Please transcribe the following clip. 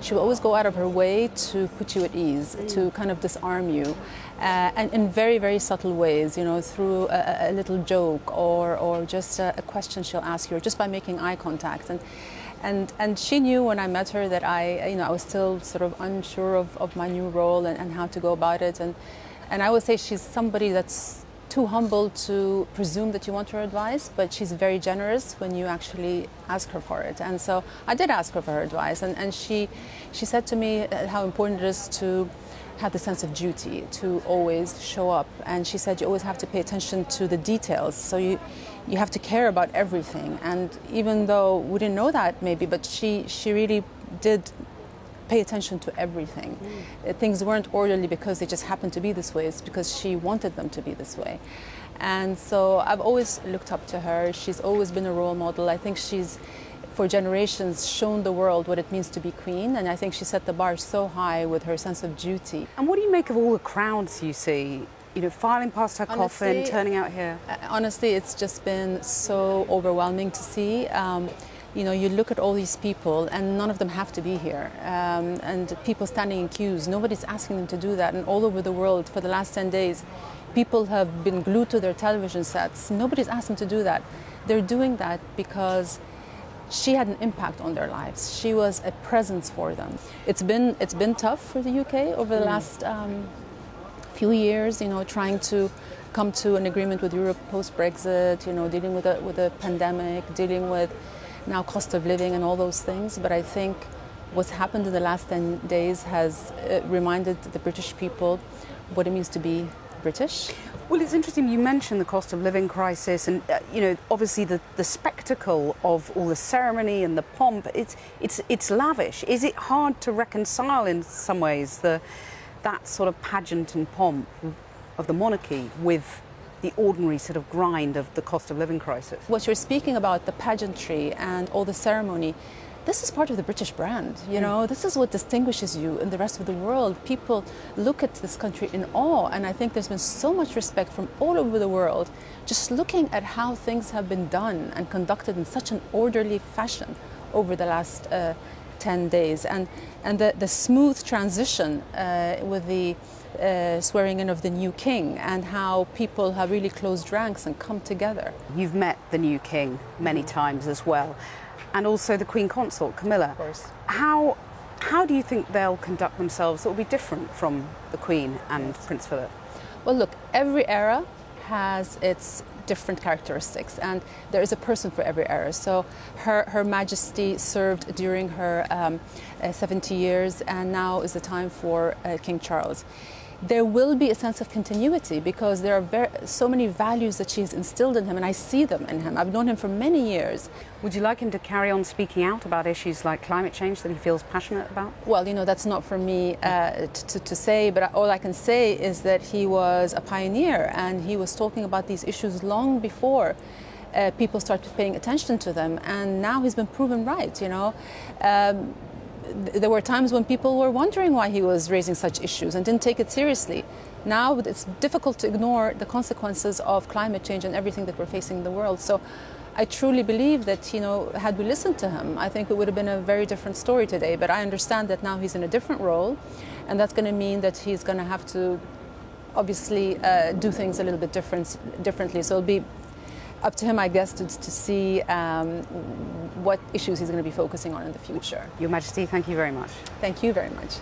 she will always go out of her way to put you at ease, to kind of disarm you, and in very, very subtle ways, you know, through a little joke or just a question she'll ask you, or just by making eye contact. And she knew when I met her that I was still sort of unsure of my new role and how to go about it. And I would say she's somebody that's too humble to presume that you want her advice, but she's very generous when you actually ask her for it. And so I did ask her for her advice, and she said to me how important it is to have the sense of duty, to always show up. And she said you always have to pay attention to the details, so you have to care about everything. And even though we didn't know that maybe, but she really did pay attention to everything. Things weren't orderly because they just happened to be this way. It's because she wanted them to be this way. And so I've always looked up to her. She's always been a role model. I think she's, for generations, shown the world what it means to be queen. And I think she set the bar so high with her sense of duty. And what do you make of all the crowds you see, you know, filing past her coffin, turning out here? Honestly, it's just been so overwhelming to see. You know, you look at all these people and none of them have to be here. And people standing in queues, nobody's asking them to do that. And all over the world for the last 10 days, people have been glued to their television sets. Nobody's asked them to do that. They're doing that because she had an impact on their lives. She was a presence for them. It's been tough for the UK over the last few years, you know, trying to come to an agreement with Europe post-Brexit, you know, dealing with a pandemic, dealing with now cost of living and all those things. But I think what's happened in the last 10 days has reminded the British people what it means to be British. Well, it's interesting you mentioned the cost of living crisis and, you know, obviously the spectacle of all the ceremony and the pomp, it's lavish. Is it hard to reconcile in some ways that sort of pageant and pomp of the monarchy with the ordinary sort of grind of the cost of living crisis? What you're speaking about, the pageantry and all the ceremony, this is part of the British brand, you know, this is what distinguishes you in the rest of the world. People look at this country in awe, and I think there's been so much respect from all over the world, just looking at how things have been done and conducted in such an orderly fashion over the last 10 days. And the smooth transition with the swearing in of the new king, and how people have really closed ranks and come together. You've met the new king many times as well, and also the Queen Consort, Camilla. Of course. How do you think they'll conduct themselves that will be different from the Queen and Prince Philip? Well, look, every era has its different characteristics, and there is a person for every era. So Her Majesty served during her 70 years, and now is the time for King Charles. There will be a sense of continuity because there are so many values that she has instilled in him, and I see them in him. I've known him for many years. Would you like him to carry on speaking out about issues like climate change that he feels passionate about? Well, you know, that's not for me to say, but all I can say is that he was a pioneer, and he was talking about these issues long before people started paying attention to them, and now he's been proven right, you know. There were times when people were wondering why he was raising such issues and didn't take it seriously. Now it's difficult to ignore the consequences of climate change and everything that we're facing in the world. So I truly believe that, you know, had we listened to him, I think it would have been a very different story today. But I understand that now he's in a different role, and that's going to mean that he's going to have to obviously do things a little bit differently. So it'll be up to him, I guess, to see what issues he's going to be focusing on in the future. Your Majesty, thank you very much. Thank you very much.